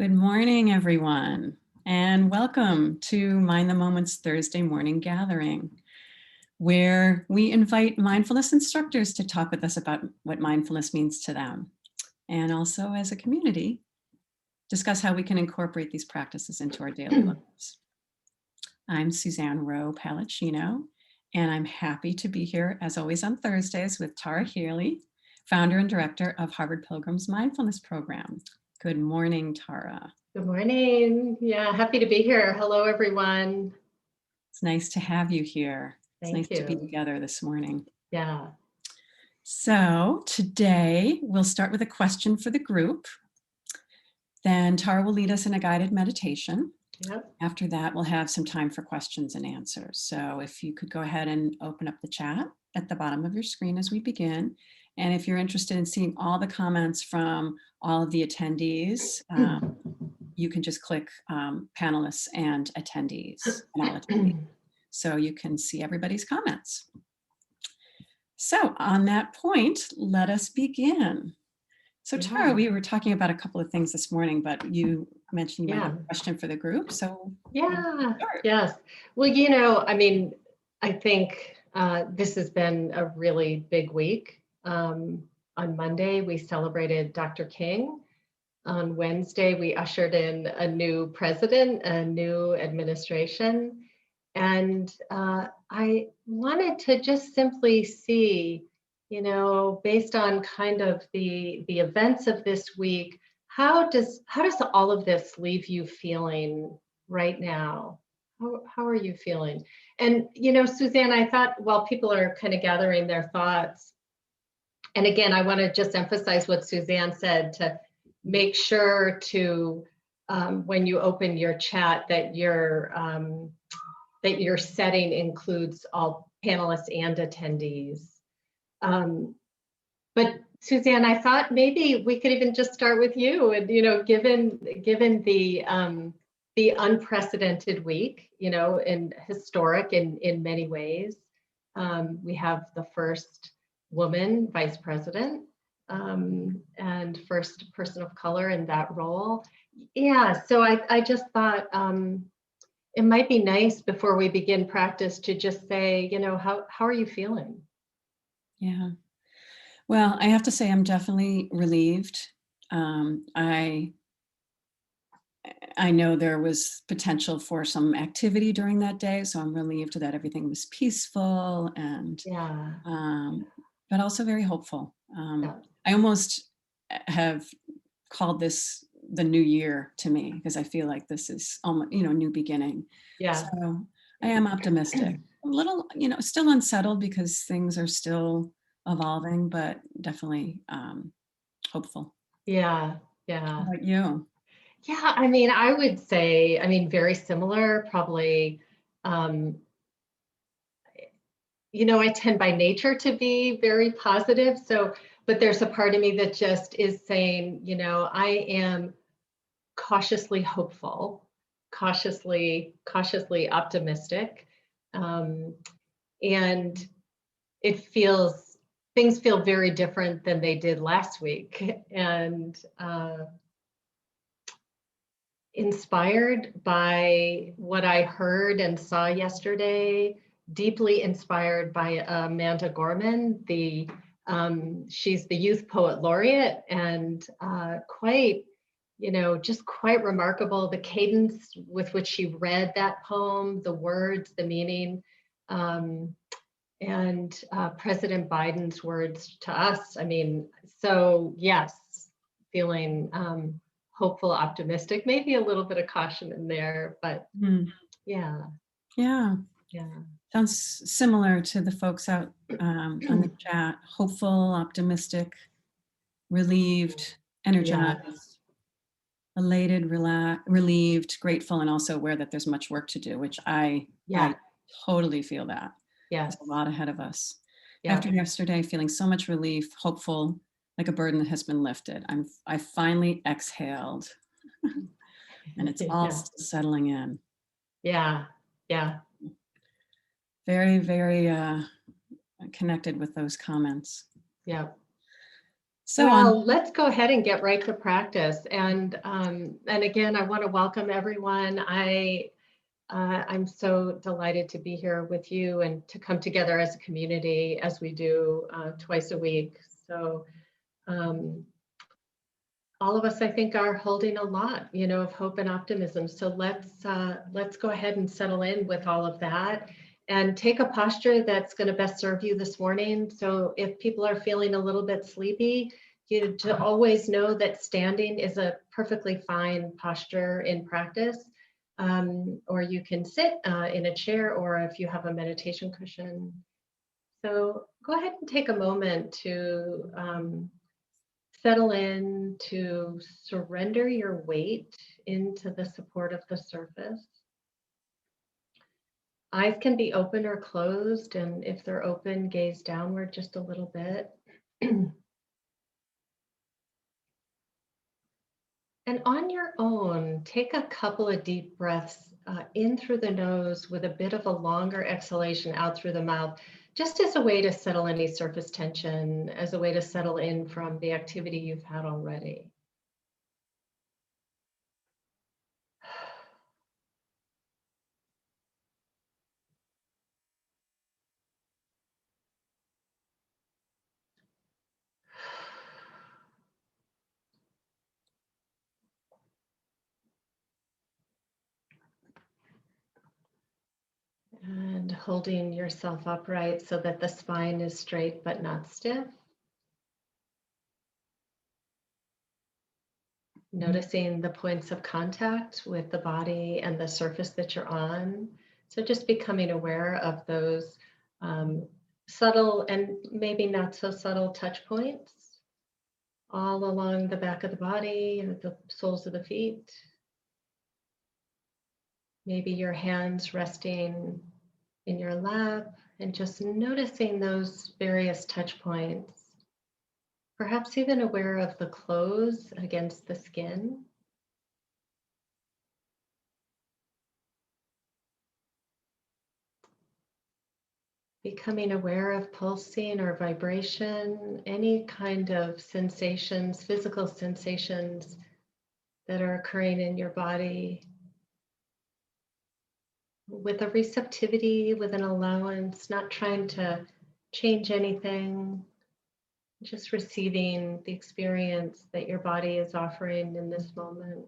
Good morning, everyone, and welcome to Mind the Moment's Thursday morning gathering, where we invite mindfulness instructors to talk with us about what mindfulness means to them, and also as a community, discuss how we can incorporate these practices into our daily lives. I'm Suzanne Rowe Palacino, and I'm happy to be here, as always, on Thursdays with Tara Healey, founder and director of Harvard Pilgrim's Mindfulness Program. Good morning, Tara. Good morning. Yeah, happy to be here. Hello, everyone. It's nice to have you here. It's nice Thank to be you. together this morning. Yeah. So today we'll start with a question for the group. Then Tara will lead us in a guided meditation. Yep. After that, we'll have some time for questions and answers. So if you could go ahead and open up the chat at the bottom of your screen as we begin. And if you're interested in seeing all the comments from all of the attendees, you can just click panelists and attendees and all attendees. So you can see everybody's comments. So on that point, let us begin. So Tara, we were talking about a couple of things this morning, but you mentioned you might have a question for the group. So Yes. Well, I think this has been a really big week. On Monday, we celebrated Dr. King. On Wednesday, we ushered in a new president, a new administration. And I wanted to just simply see, based on kind of the events of this week, how does all of this leave you feeling right now? How are you feeling? And Suzanne, I thought while people are kind of gathering their thoughts, and again, I want to just emphasize what Suzanne said, to make sure to when you open your chat that your setting includes all panelists and attendees. But Suzanne, I thought maybe we could even just start with you. And given the unprecedented week, and historic in many ways, we have the first woman vice president, and first person of color in that role. Yeah, so I just thought it might be nice before we begin practice to just say, how are you feeling? Yeah. Well, I have to say I'm definitely relieved. I know there was potential for some activity during that day, so I'm relieved that everything was peaceful and but also very hopeful. I almost have called this the new year to me, because I feel like this is almost, a new beginning. Yeah. So I am optimistic. A little, still unsettled because things are still evolving, but definitely hopeful. Yeah. How about you? Yeah, I would say, very similar, probably. I tend by nature to be very positive. So, but there's a part of me that just is saying, I am cautiously hopeful, cautiously optimistic. And things feel very different than they did last week. And inspired by what I heard and saw yesterday, deeply inspired by Amanda Gorman. She's the Youth Poet Laureate, and just quite remarkable, the cadence with which she read that poem, the words, the meaning, and President Biden's words to us. So yes, feeling hopeful, optimistic, maybe a little bit of caution in there, but yeah. Sounds similar to the folks out on the chat. Hopeful, optimistic, relieved, energized, elated, relieved, grateful, and also aware that there's much work to do, which I totally feel that. There's a lot ahead of us. After yesterday, feeling so much relief, hopeful, like a burden that has been lifted. I finally exhaled and it's all still settling in. Yeah. Very, very connected with those comments. Yeah. So Well, let's go ahead and get right to practice. And again, I want to welcome everyone. I'm so delighted to be here with you and to come together as a community as we do twice a week. So all of us, I think, are holding a lot, of hope and optimism. So let's go ahead and settle in with all of that and take a posture that's going to best serve you this morning. So if people are feeling a little bit sleepy, you to always know that standing is a perfectly fine posture in practice. Or you can sit in a chair, or if you have a meditation cushion. So go ahead and take a moment to settle in, to surrender your weight into the support of the surface. Eyes can be open or closed, and if they're open, gaze downward just a little bit. And on your own, take a couple of deep breaths in through the nose with a bit of a longer exhalation out through the mouth, just as a way to settle any surface tension, as a way to settle in from the activity you've had already. And holding yourself upright so that the spine is straight but not stiff. Noticing the points of contact with the body and the surface that you're on. So just becoming aware of those subtle and maybe not so subtle touch points all along the back of the body and the soles of the feet. Maybe your hands resting in your lap and just noticing those various touch points. Perhaps even aware of the clothes against the skin. Becoming aware of pulsing or vibration, any kind of sensations, physical sensations that are occurring in your body, with a receptivity, with an allowance, not trying to change anything, just receiving the experience that your body is offering in this moment.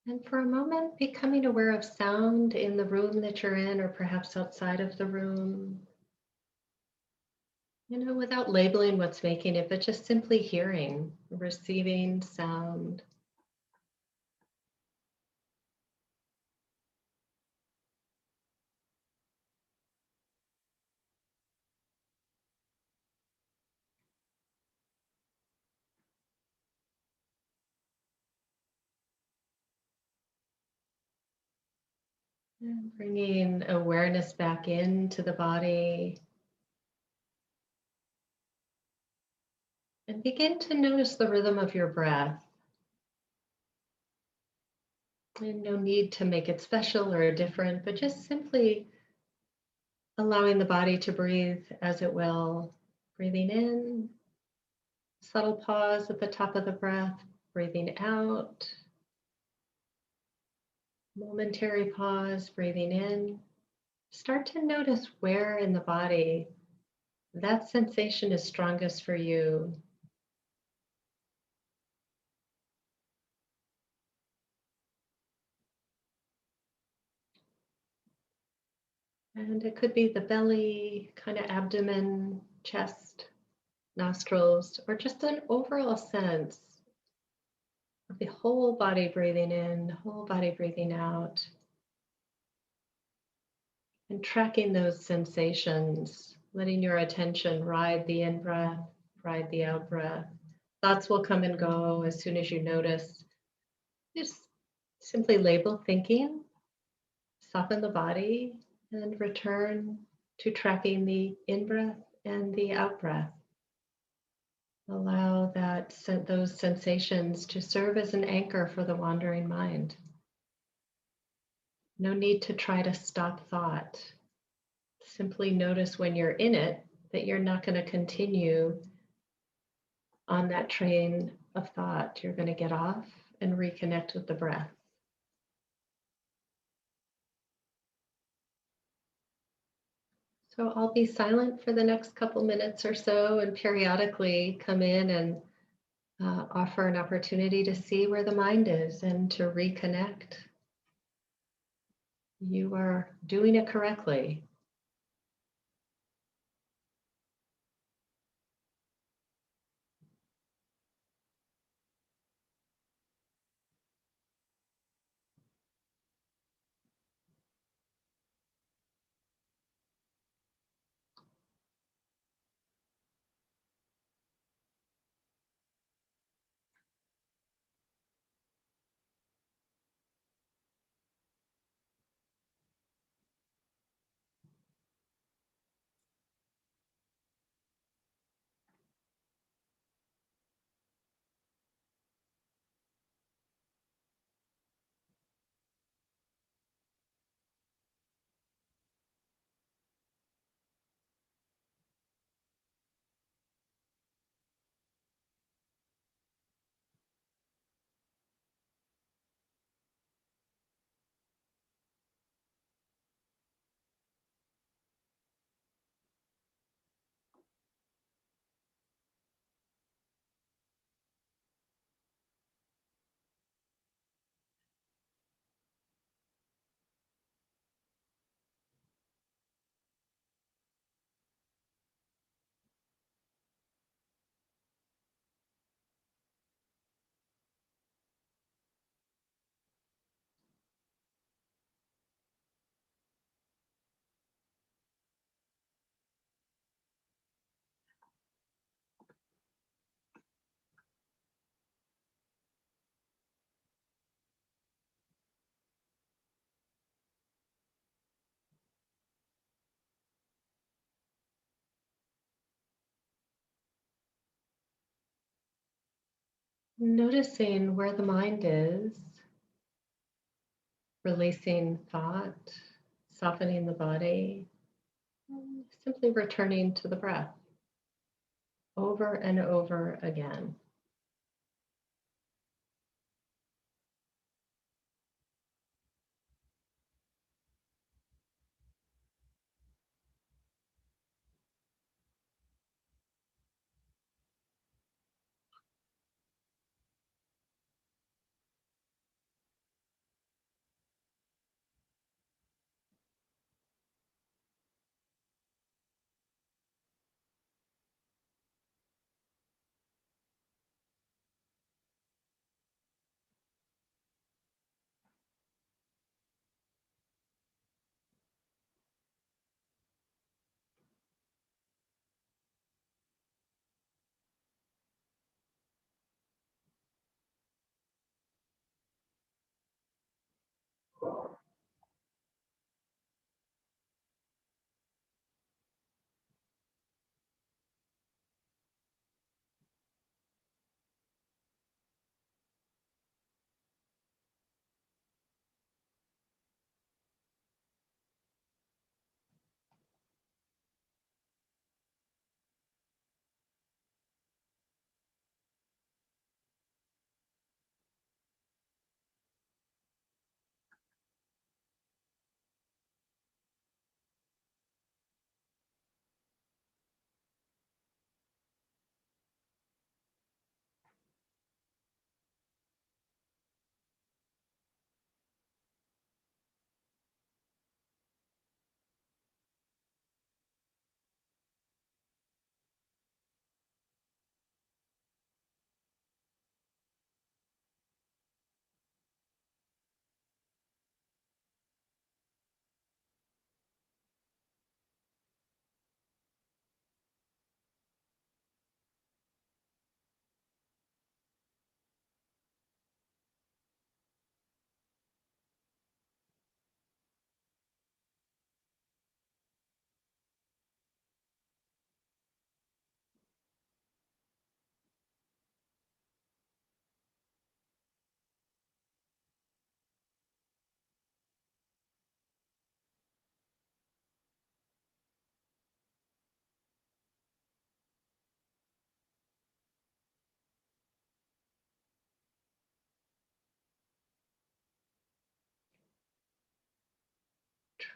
And for a moment, becoming aware of sound in the room that you're in, or perhaps outside of the room. Without labeling what's making it, but just simply hearing, receiving sound. And bringing awareness back into the body. And begin to notice the rhythm of your breath. And no need to make it special or different, but just simply allowing the body to breathe as it will. Breathing in, subtle pause at the top of the breath, breathing out. Momentary pause, breathing in. Start to notice where in the body that sensation is strongest for you. And it could be the belly, kind of abdomen, chest, nostrils, or just an overall sense of the whole body breathing in, whole body breathing out. And tracking those sensations, letting your attention ride the in-breath, ride the out-breath. Thoughts will come and go as soon as you notice. Just simply label thinking, soften the body, and return to tracking the in-breath and the out-breath. Allow those sensations to serve as an anchor for the wandering mind. No need to try to stop thought. Simply notice when you're in it that you're not going to continue on that train of thought. You're going to get off and reconnect with the breath. So I'll be silent for the next couple minutes or so and periodically come in and offer an opportunity to see where the mind is and to reconnect. You are doing it correctly. Noticing where the mind is, releasing thought, softening the body, simply returning to the breath over and over again.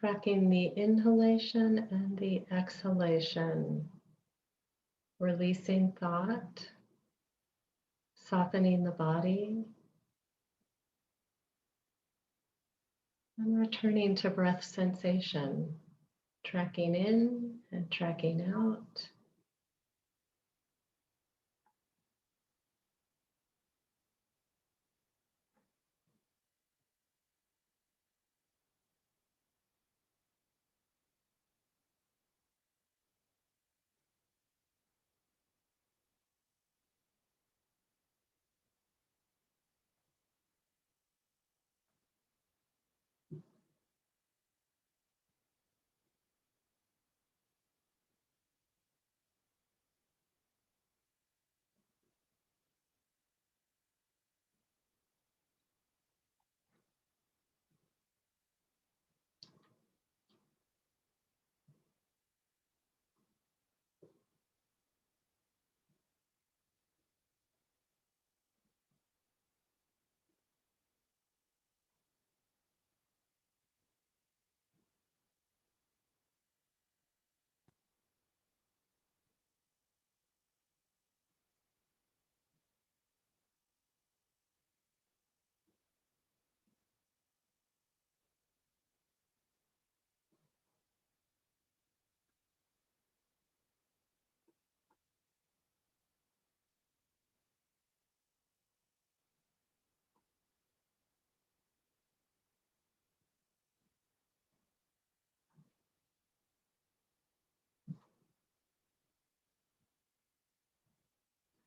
Tracking the inhalation and the exhalation, releasing thought, softening the body, and returning to breath sensation, tracking in and tracking out.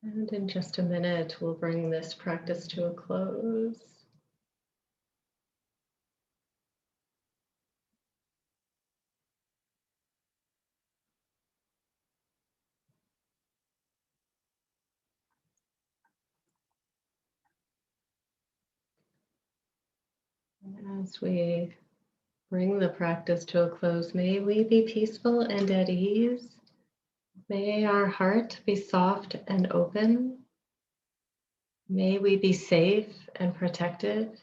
And in just a minute, we'll bring this practice to a close. And as we bring the practice to a close, may we be peaceful and at ease. May our heart be soft and open. May we be safe and protected,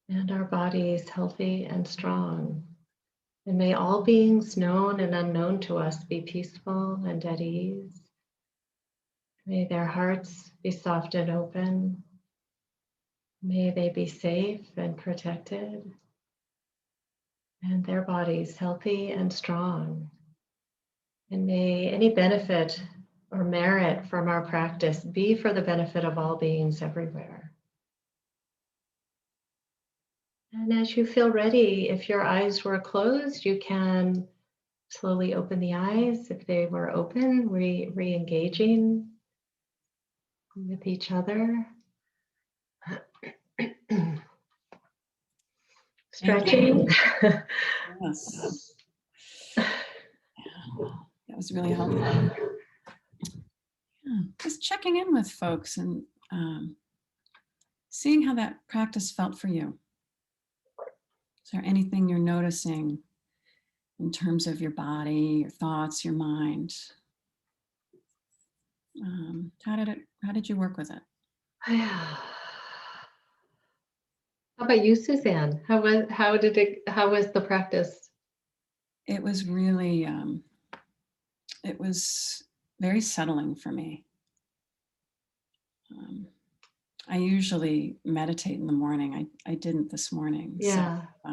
and our bodies healthy and strong. And may all beings known and unknown to us be peaceful and at ease. May their hearts be soft and open. May they be safe and protected, and their bodies healthy and strong. And may any benefit or merit from our practice be for the benefit of all beings everywhere. And as you feel ready, if your eyes were closed, you can slowly open the eyes. If they were open, re-engaging with each other. Stretching. Yes. That was really helpful. Yeah. Just checking in with folks and seeing how that practice felt for you. Is there anything you're noticing in terms of your body, your thoughts, your mind? How did you work with it? How about you, Suzanne? How was the practice? It was really, it was very settling for me. I usually meditate in the morning. I didn't this morning. Yeah. So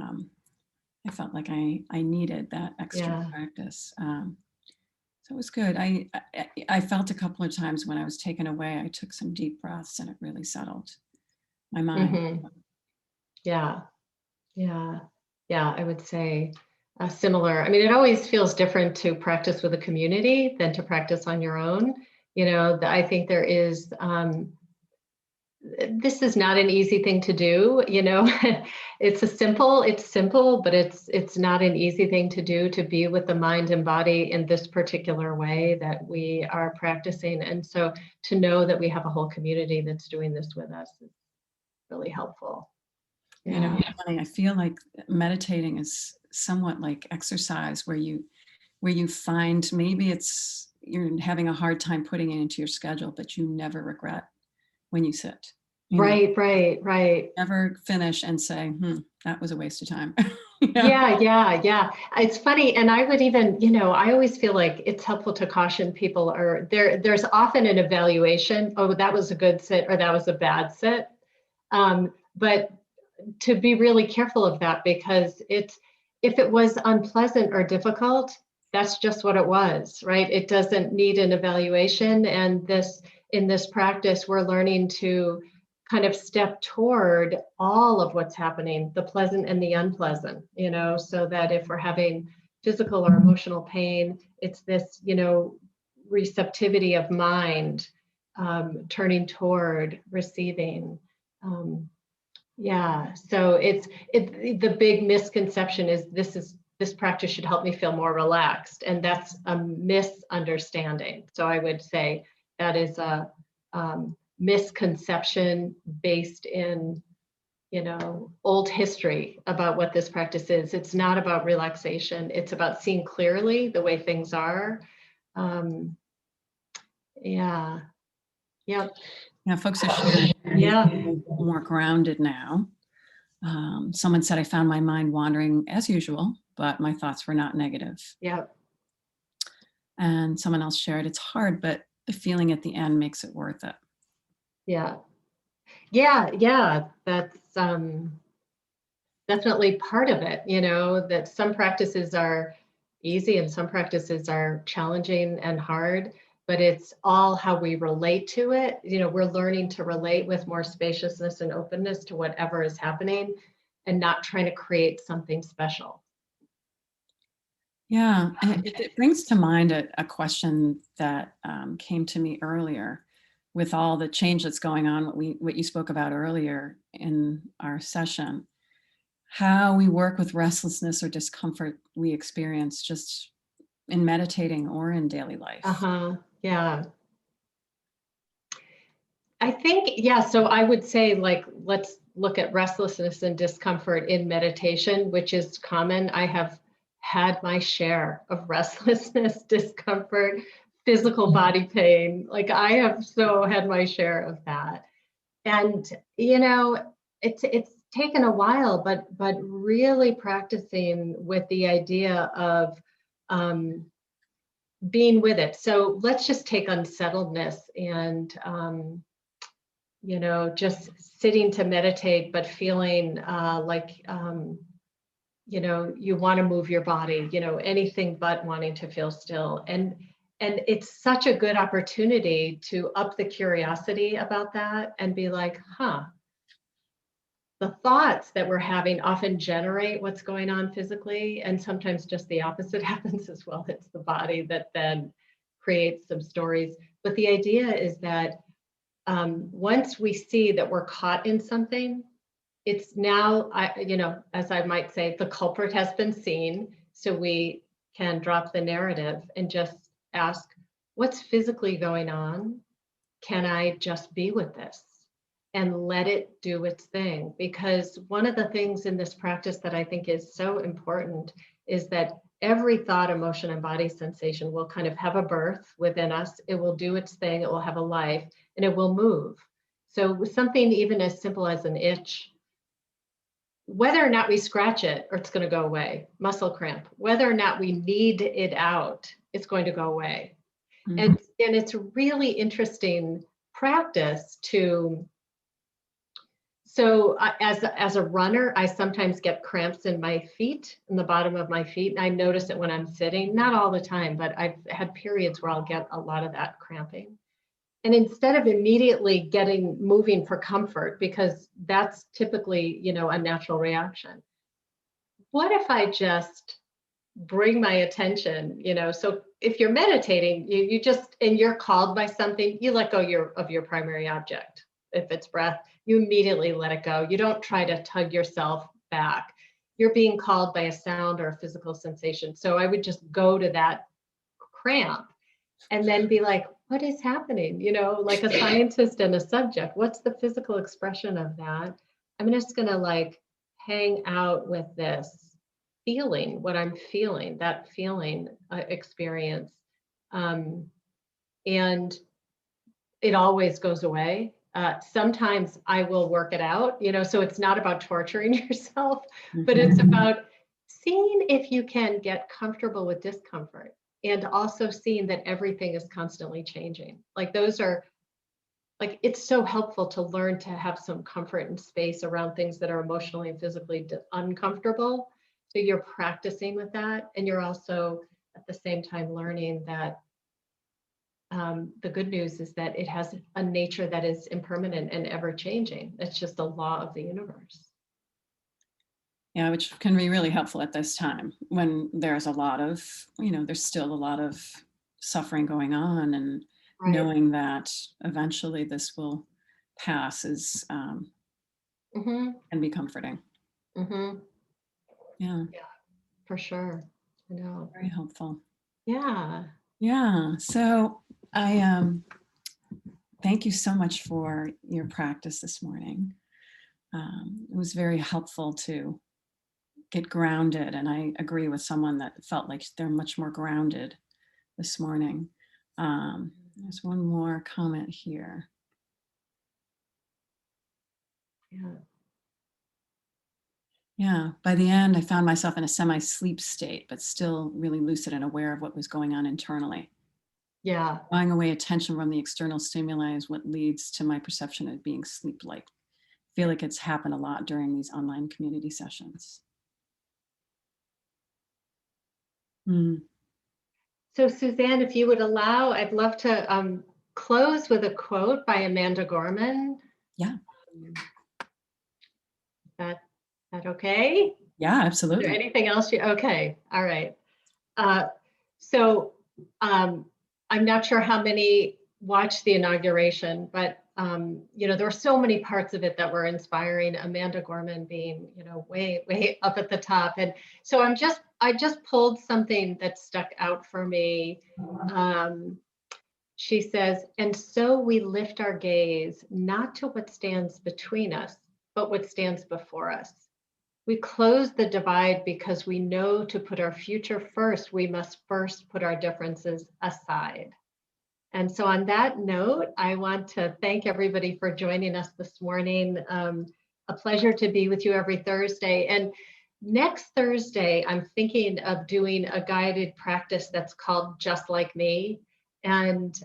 I felt like I needed that extra Yeah. practice. So it was good. I felt a couple of times when I was taken away, I took some deep breaths and it really settled my mind. Mm-hmm. Yeah. Yeah. Yeah. I would say similar. I mean, it always feels different to practice with a community than to practice on your own. You know, I think there is, this is not an easy thing to do, you know. It's simple, but it's not an easy thing to do, to be with the mind and body in this particular way that we are practicing. And so to know that we have a whole community that's doing this with us is really helpful. You know, it's funny, I feel like meditating is somewhat like exercise where you find maybe you're having a hard time putting it into your schedule, but you never regret when you sit. You know, Right. never finish and say, that was a waste of time. Yeah. It's funny. And I would even, I always feel like it's helpful to caution people, or there's often an evaluation. Oh, that was a good sit or that was a bad sit. But to be really careful of that, because if it was unpleasant or difficult, that's just what it was, right? It doesn't need an evaluation. And in this practice, we're learning to kind of step toward all of what's happening, the pleasant and the unpleasant, so that if we're having physical or emotional pain, it's this, receptivity of mind, turning toward receiving. So the big misconception is this practice should help me feel more relaxed, and that's a misunderstanding. So I would say that is a misconception based in old history about what this practice is. It's not about relaxation. It's about seeing clearly the way things are. Yeah. Yep. Yeah, folks are sharing Yeah. more grounded now. Someone said, I found my mind wandering as usual, but my thoughts were not negative. Yep. And someone else shared, it's hard, but the feeling at the end makes it worth it. Yeah. That's definitely part of it, that some practices are easy and some practices are challenging and hard, but it's all how we relate to it. We're learning to relate with more spaciousness and openness to whatever is happening, and not trying to create something special. Yeah, and it brings to mind a question that came to me earlier with all the change that's going on, what you spoke about earlier in our session, how we work with restlessness or discomfort we experience just in meditating or in daily life. Yeah. I think, so I would say, let's look at restlessness and discomfort in meditation, which is common. I have had my share of restlessness, discomfort, physical body pain. I have so had my share of that. And, it's taken a while, but really practicing with the idea of being with it. So let's just take unsettledness and, just sitting to meditate, but feeling you want to move your body, anything but wanting to feel still. And it's such a good opportunity to up the curiosity about that and be like, the thoughts that we're having often generate what's going on physically. And sometimes just the opposite happens as well. It's the body that then creates some stories. But the idea is that once we see that we're caught in something, it's now, as I might say, the culprit has been seen. So we can drop the narrative and just ask, what's physically going on? Can I just be with this and let it do its thing? Because one of the things in this practice that I think is so important is that every thought, emotion, and body sensation will kind of have a birth within us. It will do its thing. It will have a life, and it will move. So with something even as simple as an itch, whether or not we scratch it, or it's going to go away. Muscle cramp, whether or not we need it out, it's going to go away. Mm-hmm. And it's a really interesting practice to. So as a runner, I sometimes get cramps in my feet, in the bottom of my feet. And I notice it when I'm sitting, not all the time, but I've had periods where I'll get a lot of that cramping. And instead of immediately moving for comfort, because that's typically, a natural reaction, what if I just bring my attention, so if you're meditating, you just, and you're called by something, you let go of your primary object. If it's breath, you immediately let it go. You don't try to tug yourself back. You're being called by a sound or a physical sensation. So I would just go to that cramp and then be like, what is happening? Like a scientist and a subject, what's the physical expression of that? I'm just going to hang out with this feeling, what I'm feeling, that feeling experience. And it always goes away. Sometimes I will work it out, so it's not about torturing yourself, but it's about seeing if you can get comfortable with discomfort, and also seeing that everything is constantly changing. Like those are like, it's so helpful to learn to have some comfort and space around things that are emotionally and physically uncomfortable. So you're practicing with that, and you're also at the same time learning that the good news is that it has a nature that is impermanent and ever changing. It's just a law of the universe. Yeah, which can be really helpful at this time when there's a lot of, there's still a lot of suffering going on, and Right. knowing that eventually this will pass is can be comforting. Mm-hmm. Yeah, Yeah, for sure. I know. very helpful. Yeah. Yeah, so I thank you so much for your practice this morning. It was very helpful to get grounded, and I agree with someone that felt like they're much more grounded this morning. There's one more comment here. Yeah. Yeah, by the end, I found myself in a semi-sleep state, but still really lucid and aware of what was going on internally. Yeah. Drawing away attention from the external stimuli is what leads to my perception of being sleep-like. I feel like it's happened a lot during these online community sessions. Mm, So Suzanne, if you would allow, I'd love to close with a quote by Amanda Gorman. yeah, That that okay? yeah, Is there absolutely. anything else you, okay, all right. Uh, so I'm not sure how many watched the inauguration, but there were so many parts of it that were inspiring. Amanda Gorman being, way up at the top. And so I just pulled something that stuck out for me. She says, and so we lift our gaze not to what stands between us, but what stands before us. We close the divide because we know to put our future first, we must first put our differences aside. And so, on that note, I want to thank everybody for joining us this morning. A pleasure to be with you every Thursday. And next Thursday, I'm thinking of doing a guided practice that's called Just Like Me. And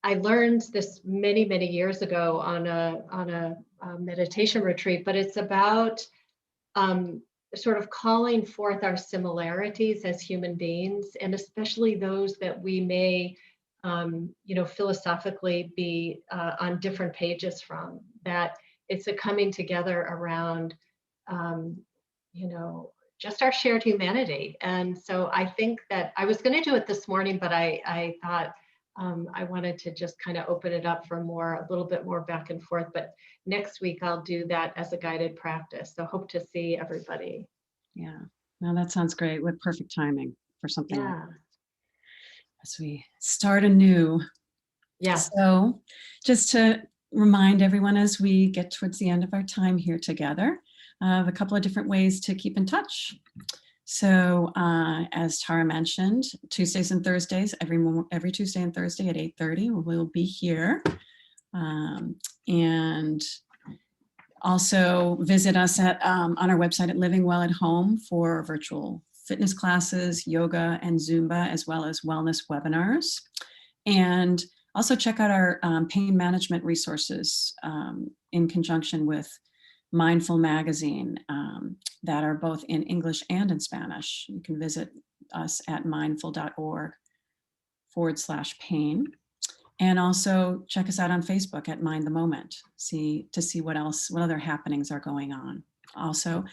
I learned this many, many years ago on a meditation retreat, but it's about sort of calling forth our similarities as human beings, and especially those that we may, philosophically be on different pages from. That it's a coming together around, um, just our shared humanity. And so I think that I was going to do it this morning, but I thought I wanted to just kind of open it up for a little bit more back and forth. But next week I'll do that as a guided practice. So hope to see everybody. Yeah, no, that sounds great, with perfect timing for something like Yeah. as we start anew. Yes. So just to remind everyone as we get towards the end of our time here together, of a couple of different ways to keep in touch. So as Tara mentioned, Tuesdays and Thursdays, every Tuesday and Thursday at 8:30, we'll be here. And also visit us on our website at Living Well at Home for virtual fitness classes, yoga, and Zumba, as well as wellness webinars. And also check out our pain management resources in conjunction with Mindful Magazine that are both in English and in Spanish. You can visit us at mindful.org/pain. And also check us out on Facebook at Mind the Moment, to see what other happenings are going on. Also,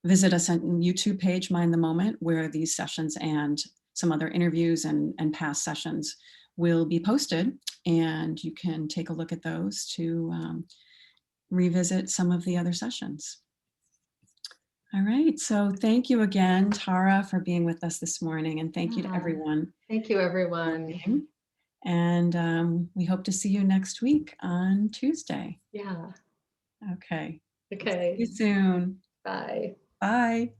visit us on YouTube page, Mind the Moment, where these sessions and some other interviews and past sessions will be posted. And you can take a look at those to revisit some of the other sessions. All right, so thank you again, Tara, for being with us this morning. And thank you to everyone. Thank you, everyone. And we hope to see you next week on Tuesday. Yeah. Okay. Okay. See you soon. Bye. Bye.